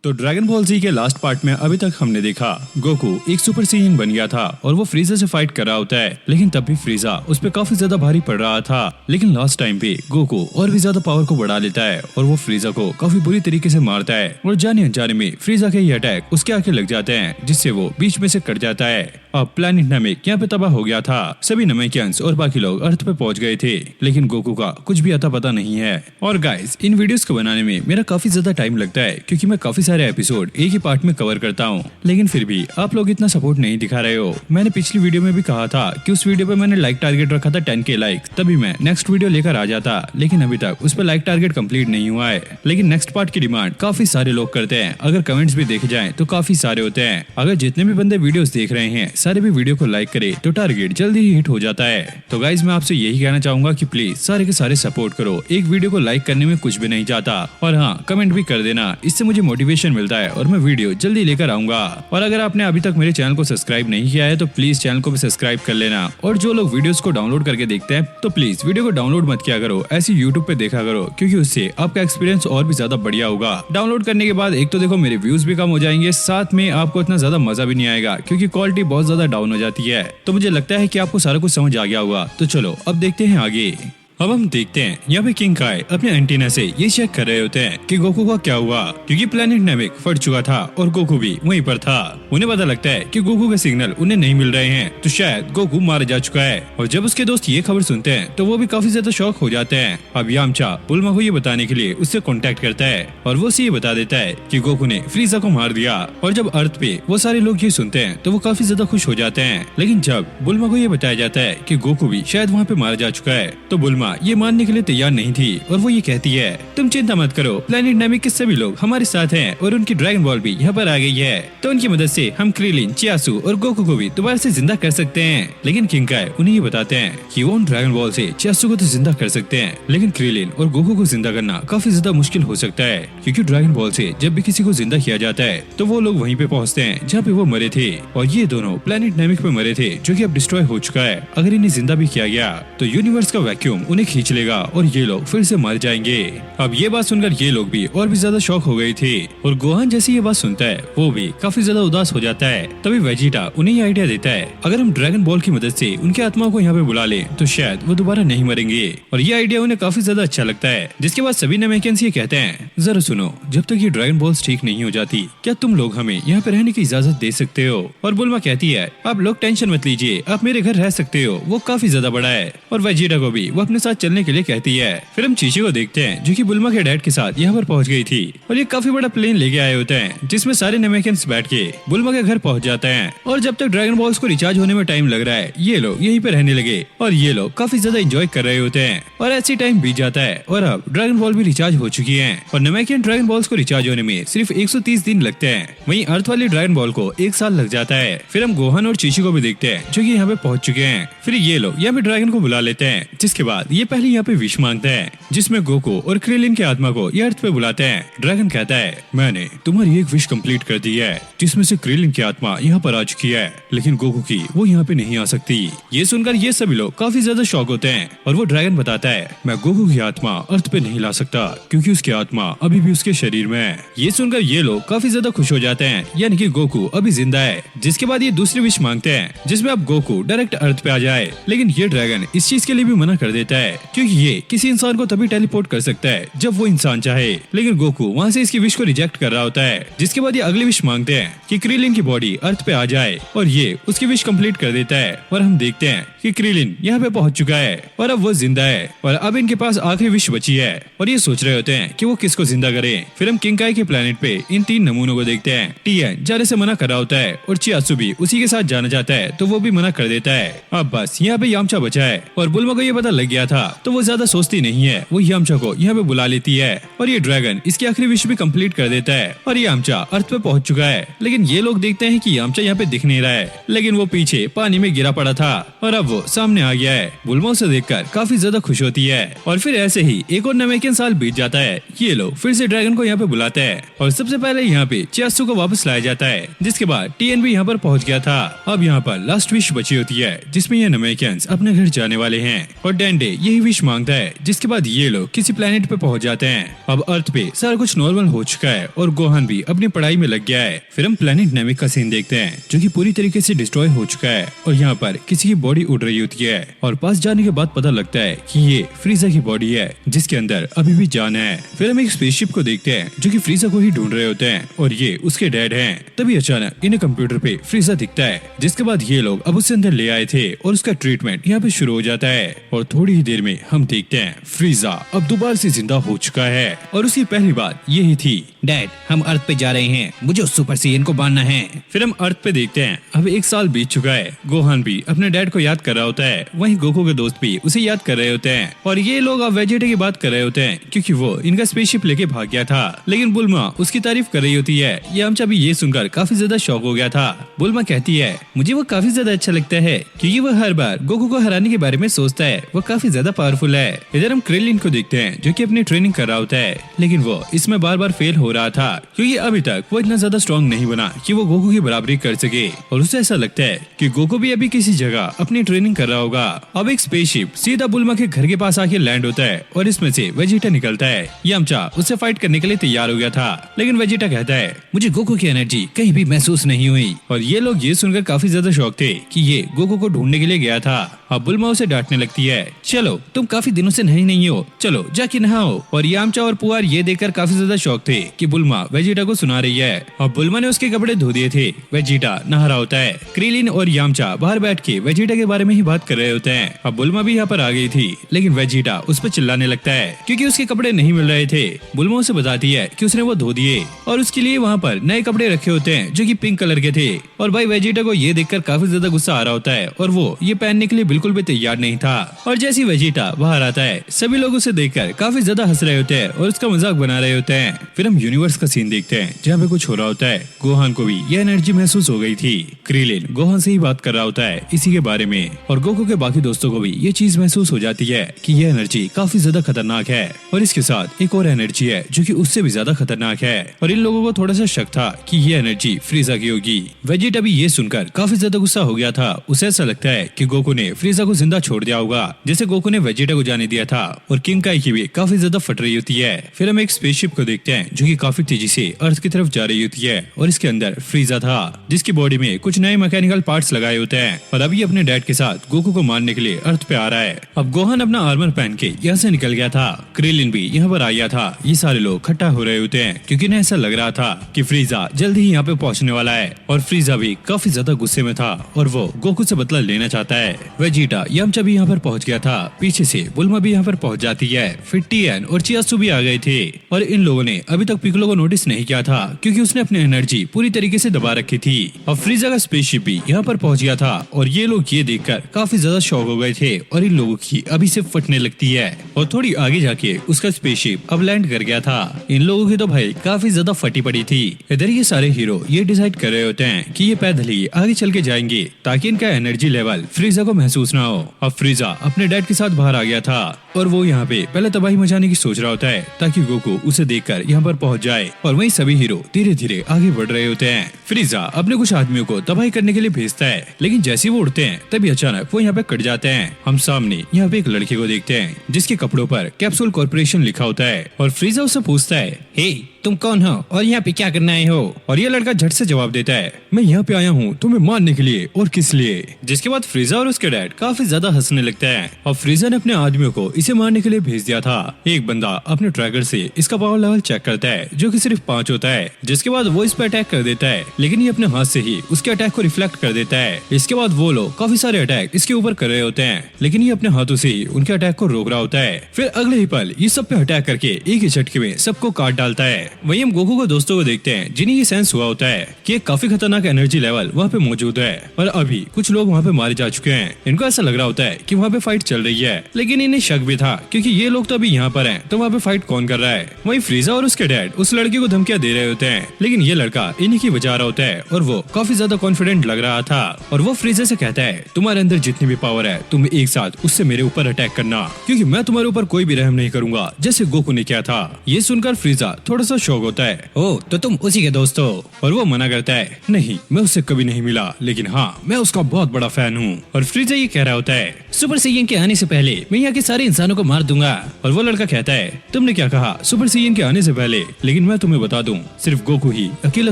तो dragon ball जी के last part में अभी तक हमने देखा गोकू एक सुपर साइयन बन गया था और वो फ्रीजा से फाइट कर रहा होता है, लेकिन तब भी फ्रीजा उस पे काफी ज्यादा भारी पड़ रहा था। लेकिन लास्ट टाइम पे गोकू और भी ज्यादा पावर को बढ़ा लेता है और वो फ्रीजा को काफी बुरी तरीके से मारता है और जाने अनजाने में फ्रीजा के ये अटैक उसके आके लग जाते हैं, जिससे वो बीच में से कट जाता है। अब प्लैनेट नामिक यहाँ पे तबाह हो गया था। सभी नमेकियंस और बाकी लोग अर्थ पे पहुंच गए थे, लेकिन गोकू का कुछ भी अता पता नहीं है। और गाइस, इन वीडियोस को बनाने में मेरा काफी ज्यादा टाइम लगता है, क्योंकि मैं काफी सारे एपिसोड एक ही पार्ट में कवर करता हूँ, लेकिन फिर भी आप लोग इतना सपोर्ट नहीं दिखा रहे हो। मैंने पिछली वीडियो में भी कहा था कि उस वीडियो पे मैंने लाइक टारगेट रखा था 10K लाइक, तभी मैं नेक्स्ट वीडियो लेकर आ जाता, लेकिन अभी तक उस पर लाइक टारगेट कंप्लीट नहीं हुआ है। लेकिन नेक्स्ट पार्ट की डिमांड काफी सारे लोग करते हैं। अगर कमेंट्स भी देखे जाए तो काफी सारे होते हैं। अगर जितने भी बंदे वीडियोस देख रहे हैं सारे भी वीडियो को लाइक करे तो टारगेट जल्दी ही हिट हो जाता है। तो गाइज, मैं आपसे यही कहना चाहूंगा कि प्लीज सारे के सारे सपोर्ट करो। एक वीडियो को लाइक करने में कुछ भी नहीं जाता, और हाँ, कमेंट भी कर देना, इससे मुझे मोटिवेशन मिलता है और मैं वीडियो जल्दी लेकर आऊंगा। और अगर आपने अभी तक मेरे चैनल को सब्सक्राइब नहीं किया है तो प्लीज चैनल को भी सब्सक्राइब कर लेना। और जो लोग वीडियोस को डाउनलोड करके देखते हैं तो प्लीज वीडियो को डाउनलोड मत किया करो, ऐसे यूट्यूब पे देखा करो, क्योंकि उससे आपका एक्सपीरियंस और भी ज्यादा बढ़िया होगा। डाउनलोड करने के बाद एक तो देखो मेरे व्यूज भी कम हो जाएंगे, साथ में आपको इतना ज्यादा मजा भी नहीं आएगा, क्योंकि क्वालिटी बहुत ज्यादा डाउन हो जाती है। तो मुझे लगता है कि आपको सारा कुछ समझ आ गया होगा। तो चलो अब देखते हैं आगे। अब हम देखते हैं यहाँ पे किंग काय अपने एंटीना से ये चेक कर रहे होते हैं कि गोकू का क्या हुआ, क्योंकि प्लैनेट नामिक फट चुका था और गोकू भी वहीं पर था। उन्हें पता लगता है कि गोकू के सिग्नल उन्हें नहीं मिल रहे हैं, तो शायद गोकू मारा जा चुका है। और जब उसके दोस्त ये खबर सुनते हैं तो वो भी काफी ज्यादा शॉक हो जाते हैं। अब यामचा बुल्मा को ये बताने के लिए उससे कॉन्टेक्ट करता है और वो उसे ये बता देता है कि गोकू ने फ्रीजा को मार दिया। और जब अर्थ पे वो सारे लोग ये सुनते हैं तो वो काफी ज्यादा खुश हो जाते हैं। लेकिन जब बुल्मा को ये बताया जाता है कि गोकू भी शायद वहाँ पे मारा जा चुका है, तो बुल्मा ये मानने के लिए तैयार नहीं थी और वो ये कहती है, तुम चिंता मत करो, प्लैनेट नामिक के सभी लोग हमारे साथ हैं और उनकी ड्रैगन बॉल भी यहाँ पर आ गई है, तो उनकी मदद से हम क्रिलिन, चियासु और गोकू को भी दोबारा से जिंदा कर सकते हैं। लेकिन किंग काय उन्हें ये बताते हैं कि वो उन ड्रैगन बॉल से चियासु को तो जिंदा कर सकते हैं, लेकिन क्रिलिन और गोकू को जिंदा करना काफी ज्यादा मुश्किल हो सकता है, क्योंकि ड्रैगन बॉल से जब भी किसी को जिंदा किया जाता है तो वो लोग वहीं पे पहुंचते हैं जहाँ पे वो मरे थे, और ये दोनों प्लैनेट नामिक पे मरे थे, जो कि अब डिस्ट्रॉय हो चुका है। अगर इन्हें जिंदा भी किया गया तो यूनिवर्स का वैक्यूम उन्हें खींच लेगा और ये लोग फिर से मर जाएंगे। अब ये बात सुनकर ये लोग भी और भी ज्यादा शॉक हो गए थे, और गोहान जैसे ये बात सुनता है वो भी काफी ज्यादा उदास हो जाता है। तभी वेजिटा उन्हें ये आइडिया देता है, अगर हम ड्रैगन बॉल की मदद से उनके आत्मा को यहाँ पे बुला ले तो शायद वो दोबारा नहीं मरेंगे। और ये आइडिया उन्हें काफी ज्यादा अच्छा लगता है। जिसके बाद सभी नमेकियंस ये कहते हैं, जरा सुनो, जब तक ये ड्रैगन बॉल्स ठीक नहीं हो जाती, क्या तुम लोग हमें यहाँ पे रहने की इजाजत दे सकते हो? और बुल्मा कहती है, आप लोग टेंशन मत लीजिए, आप मेरे घर रह सकते हो, वो काफी ज्यादा बड़ा है। और वेजिटा को भी वो अपने साथ चलने के लिए कहती है। फिर हम चीची को देखते हैं, जो कि बुल्मा के डैड के साथ यहाँ पर पहुँच गई थी, और ये काफी बड़ा प्लेन लेके आए होते हैं, जिसमें सारे नमेकियंस बैठ के बुल्मा के घर पहुँच जाते हैं। और जब तक ड्रैगन बॉल्स को रिचार्ज होने में टाइम लग रहा है, ये लोग यहीं पे रहने लगे और ये लोग काफी ज्यादा एंजॉय कर रहे होते हैं। और ऐसी टाइम बीत जाता है और अब ड्रैगन बॉल भी रिचार्ज हो चुकी है, और नमेकियन ड्रैगन बॉल्स को रिचार्ज होने में सिर्फ 130 दिन लगते हैं। वहीं अर्थ वाली ड्रैगन बॉल को 1 साल लग जाता है। फिर हम गोहान और चीची को भी देखते हैं, जो कि यहाँ पे पहुंच चुके हैं। फिर ये लोग यहाँ पे ड्रैगन को बुला लेते हैं, जिसके बाद ये पहले यहाँ पे विश मांगते हैं, जिसमें गोकू और क्रिलिन के आत्मा को ये अर्थ पे बुलाते हैं। ड्रैगन कहता है, मैंने तुम्हारी एक विश कंप्लीट कर दी है, जिसमें से क्रिलिन की आत्मा यहाँ पर आ चुकी है, लेकिन गोकू की वो यहाँ पे नहीं आ सकती। ये सुनकर ये सभी लोग काफी ज्यादा शॉक होते हैं, और वो ड्रैगन बताता है, मैं गोकू की आत्मा अर्थ पे नहीं ला सकता, क्योंकि उसकी आत्मा अभी भी उसके शरीर में है। ये सुनकर ये लोग काफी ज्यादा खुश हो जाते हैं, यानी कि गोकू अभी जिंदा है। जिसके बाद ये दूसरी विश मांगते हैं, जिसमें अब गोकू डायरेक्ट अर्थ पे आ जाए, लेकिन ये ड्रैगन इस चीज के लिए भी मना कर देता है, क्योंकि ये किसी इंसान को तभी टेलीपोर्ट कर सकता है जब वो इंसान चाहे। लेकिन गोकू वहाँ से इसकी विश को रिजेक्ट कर रहा होता है। जिसके बाद ये अगली विश मांगते हैं कि क्रिलिन की बॉडी अर्थ पे आ जाए, और ये उसकी विश कंप्लीट कर देता है। और हम देखते हैं कि क्रिलिन यहाँ पे पहुंच चुका है और अब वो जिंदा है, और अब इनके पास आखिरी विश बची है, और ये सोच रहे होते हैं कि वो किसको जिंदा करें। फिर हम किंग काय के प्लेनेट पे इन 3 नमूनों को देखते हैं। टीएन जाने से मना कर रहा होता है, और चियासु भी उसी के साथ जाना चाहता है, तो वो भी मना कर देता है। अब बस यहाँ पे यामचा बचा है, और बुल्मा को ये पता लग गया था, तो वो ज्यादा सोचती नहीं है, वो यामचा को यहाँ पे बुला लेती है, और ये ड्रैगन इसकी आखिरी विश भी कंप्लीट कर देता है, और यामचा अर्थ पे पहुंच चुका है। लेकिन ये लोग देखते हैं कि यामचा यहाँ पे दिख नहीं रहा है, लेकिन वो पीछे पानी में गिरा पड़ा था, और अब वो सामने आ गया है। बुल्मा उसे देखकर काफी ज्यादा खुश होती है, और फिर ऐसे ही एक और नमेकियन साल बीत जाता है। ये लोग फिर से ड्रैगन को यहाँ पे बुलाते हैं, और सबसे पहले यहाँ पे चियासु को वापस लाया जाता है, जिसके बाद टीएन भी यहाँ पर पहुंच गया था। अब यहाँ पर लास्ट विश बची होती है, जिसमें ये नमेकियंस अपने घर जाने वाले हैं, और डेंडे यही विश मांगता है, जिसके बाद ये लोग किसी प्लेनेट पे पहुंच जाते हैं। अब अर्थ पे सारा कुछ नॉर्मल हो चुका है और गोहान भी अपनी पढ़ाई में लग गया है। फिर हम प्लेनेट नेमिक का सीन देखते हैं, जो कि पूरी तरीके से डिस्ट्रॉय हो चुका है और यहाँ पर किसी की बॉडी उड़ रही होती है और पास जाने के बाद पता लगता है कि ये फ्रीजा की बॉडी है, जिसके अंदर अभी भी जान है। फिर हम एक स्पेसशिप को देखते हैं, जो कि फ्रीजा को ही ढूंढ रहे होते हैं और ये उसके डैड हैं। तभी अचानक इन्हें कंप्यूटर पे फ्रीजा दिखता है, जिसके बाद ये लोग अब उससे अंदर ले आए थे और उसका ट्रीटमेंट यहाँ पे शुरू हो जाता है। और थोड़ी ही देर में हम देखते हैं फ्रीजा अब दोबारा से जिंदा हो चुका है और उसकी पहली बात यही थी, डैड हम अर्थ पे जा रहे हैं, मुझे उस सुपर सीएन को मारना है। फिर हम अर्थ पे देखते हैं, अब 1 साल बीत चुका है। गोहान भी अपने डैड को याद कर रहा होता है, वहीं गोकू के दोस्त भी उसे याद कर रहे होते हैं और ये लोग अब वेजिटा की बात कर रहे होते हैं, क्योंकि वो इनका स्पेसशिप लेके भाग गया था। लेकिन बुल्मा उसकी तारीफ कर रही होती है। यामचा भी ये सुनकर काफी ज्यादा शॉक हो गया था। बुल्मा कहती है, मुझे वो काफी ज्यादा अच्छा लगता है, क्योंकि वो हर बार गोकू को हराने के बारे में सोचता है, वो काफी ज्यादा पावरफुल है। इधर हम क्रेलिन को देखते हैं, जो कि अपनी ट्रेनिंग कर रहा होता है, लेकिन वो इसमें बार बार फेल हो रहा था, क्योंकि अभी तक वो इतना ज्यादा स्ट्रॉन्ग नहीं बना कि वो गोकू की बराबरी कर सके। और उसे ऐसा लगता है कि गोकू भी अभी किसी जगह अपनी ट्रेनिंग कर रहा होगा। अब एक स्पेसशिप सीधा बुल्मा के घर के पास आके लैंड होता है और इसमें से वेजिटा निकलता है। यामचा उससे फाइट करने के लिए तैयार हो गया था, लेकिन वेजिटा कहता है, मुझे गोकू की एनर्जी कहीं भी महसूस नहीं हुई। और ये लोग ये सुनकर काफी ज्यादा शौक थे कि ये गोकू को ढूंढने के लिए गया था। अब बुल्मा उसे डांटने लगती है, चलो तुम काफी दिनों से नहाई नहीं हो, चलो जाके नहाओ। और यामचा और पुआर ये देखकर काफी ज्यादा शौक थे कि बुल्मा वेजिटा को सुना रही है। अब बुल्मा ने उसके कपड़े धो दिए थे, वेजिटा नहा रहा होता है। क्रीलिन और यामचा बाहर बैठ के वेजिटा के बारे में ही बात कर रहे होते हैं। अब बुल्मा भी यहाँ पर आ गई थी, लेकिन वेजिटा उस पर चिल्लाने लगता है, क्योंकि उसके कपड़े नहीं मिल रहे थे। बुल्मा उसे बताती है कि उसने वो धो दिए और उसके लिए वहाँ पर नए कपड़े रखे होते हैं, जो कि पिंक कलर के थे। और भाई वेजिटा को ये देखकर काफी ज्यादा गुस्सा आ रहा होता है और वो ये पहनने के लिए बिल्कुल भी तैयार नहीं था। और जैसे ही वेजिटा बाहर आता है, सभी लोग उसे देखकर काफी ज्यादा हंस रहे होते हैं और उसका मजाक बना रहे होते हैं। फिर हम यूनिवर्स का सीन देखते हैं, जहाँ पे कुछ हो रहा होता है। गोहान को भी यह एनर्जी महसूस हो गई थी। क्रीलिन गोहान से ही बात कर रहा होता है इसी के बारे में, और गोकू के बाकी दोस्तों को भी ये चीज महसूस हो जाती है कि यह एनर्जी काफी ज्यादा खतरनाक है। और इसके साथ एक और एनर्जी है जो कि उससे भी ज्यादा खतरनाक है, और इन लोगों को थोड़ा सा शक था कि ये एनर्जी फ्रीजा की होगी। वेजिटा भी ये सुनकर काफी ज्यादा गुस्सा हो गया था। उसे ऐसा लगता है कि गोकू ने फ्रीजा को जिंदा छोड़ दिया होगा, जैसे गोकू ने वेजिटा को जाने दिया था। और किंग काई की भी काफी ज्यादा फट रही होती है। फिर हम एक स्पेसशिप को देखते हैं, जो कि काफी तेजी से अर्थ की तरफ जा रही होती है, और इसके अंदर फ्रीजा था, जिसकी बॉडी में कुछ नए मैकेनिकल पार्ट्स लगाए होते हैं। और अभी अपने डैड के साथ गोकू को मारने के लिए अर्थ पे आ रहा है। अब गोहान अपना आर्मर पहन के यहाँ से निकल गया था। क्रेलिन भी यहाँ पर आ गया था। ये सारे लोग इकट्ठा हो रहे होते हैं, क्योंकि इन्हें ऐसा लग रहा था कि फ्रीजा जल्दी ही यहाँ पे पहुँचने वाला है। और फ्रीजा भी काफी ज्यादा गुस्से में था और वो गोकू से बदला लेना चाहता है। वेजिटा यामचा भी यहाँ पर पहुँच गया था। पीछे से बुल्मा भी यहाँ पर पहुँच जाती है। फिर टीएन और चियासु भी आ गए थे, और इन लोगों ने अभी तक पिकलो को नोटिस नहीं किया था, क्योंकि उसने अपनी एनर्जी पूरी तरीके से दबा रखी थी। अब फ्रीजा का स्पेसशिप भी यहाँ पर पहुँच गया था, और ये लोग ये देखकर काफी ज्यादा शॉक हो गए थे, और इन लोगों की अभी से फटने लगती है। और थोड़ी आगे जाके उसका स्पेसशिप अब लैंड कर गया था। इन लोगों की तो भाई काफी ज्यादा फटी पड़ी थी। इधर ये सारे हीरो ये डिसाइड कर रहे होते हैं कि ये पैदल ही आगे चल के जाएंगे, ताकि इनका एनर्जी लेवल फ्रीजा को महसूस ना हो। अब फ्रीजा अपने डैड के साथ बाहर आ गया था, और वो यहाँ पे पहले तबाही मचाने की सोच रहा होता है, ताकि गोकू उसे देखकर यहाँ पर पहुँच जाए। और वहीं सभी हीरो धीरे धीरे आगे बढ़ रहे होते हैं। फ्रीजा अपने कुछ आदमियों को तबाही करने के लिए भेजता है, लेकिन जैसे वो उड़ते हैं तभी अचानक वो यहाँ पे कट जाते हैं। हम सामने यहाँ पे एक लड़के को देखते हैं, जिसके कपड़ों पर कैप्सूल कॉर्पोरेशन लिखा होता है। और फ्रीजा उससे पूछता है, हे तुम कौन हो और यहाँ पे क्या करने आए हो? और ये लड़का झट से जवाब देता है, मैं यहाँ पे आया हूँ तुम्हें मारने के लिए, और किस लिए? जिसके बाद फ्रीजा और उसके डैड काफी ज्यादा हंसने लगते हैं। और फ्रीजा ने अपने आदमियों को इसे मारने के लिए भेज दिया था। एक बंदा अपने ट्रैकर से इसका पावर लेवल चेक करता है, जो कि सिर्फ 5 होता है। जिसके बाद वो इस पे अटैक कर देता है, लेकिन ये अपने हाथ से ही उसके अटैक को रिफ्लेक्ट कर देता है। इसके बाद वो लोग काफी सारे अटैक इसके ऊपर कर रहे होते हैं, लेकिन ये अपने हाथों से ही उनके अटैक को रोक रहा होता है। फिर अगले ही पल ये सब पे अटैक करके एक ही झटके में सबको काट डालता है। वहीं हम गोकू को दोस्तों को देखते हैं, जिन्हें ये सेंस हुआ होता है कि एक काफी खतरनाक एनर्जी लेवल वहाँ पे मौजूद है, और अभी कुछ लोग वहाँ पे मारे जा चुके हैं। इनको ऐसा लग रहा होता है कि वहाँ पे फाइट चल रही है, लेकिन इन्हें शक भी भी था, क्योंकि ये लोग तो अभी यहाँ पर हैं, तो वहाँ पे फाइट कौन कर रहा है। वहीं फ्रीजा और उसके डैड उस लड़के को धमकियां दे रहे होते हैं, लेकिन ये लड़का इन्हीं की बचा रहा होता है और वो काफी ज्यादा कॉन्फिडेंट लग रहा था। और वो फ्रीजा से कहता है, तुम्हारे अंदर जितनी भी पावर है तुम एक साथ उससे मेरे ऊपर अटैक करना, क्योंकि मैं तुम्हारे ऊपर कोई भी रहम नहीं करूंगा, जैसे गोकू ने किया था। ये सुनकर फ्रीजा थोड़ा सा शॉक होता है। ओ, तो तुम उसी के दोस्त हो? और वो मना करता है, नहीं मैं उससे कभी नहीं मिला, लेकिन हाँ मैं उसका बहुत बड़ा फैन हूँ। और फ्रीजा ये कह रहा होता है, सुपर सैयन के आने से पहले मैं यहाँ के सारे इंसानों को मार दूंगा। और वो लड़का कहता है, तुमने क्या कहा सुपर सैयन के आने से पहले? लेकिन मैं तुम्हें बता दूं, सिर्फ गोकू ही अकेला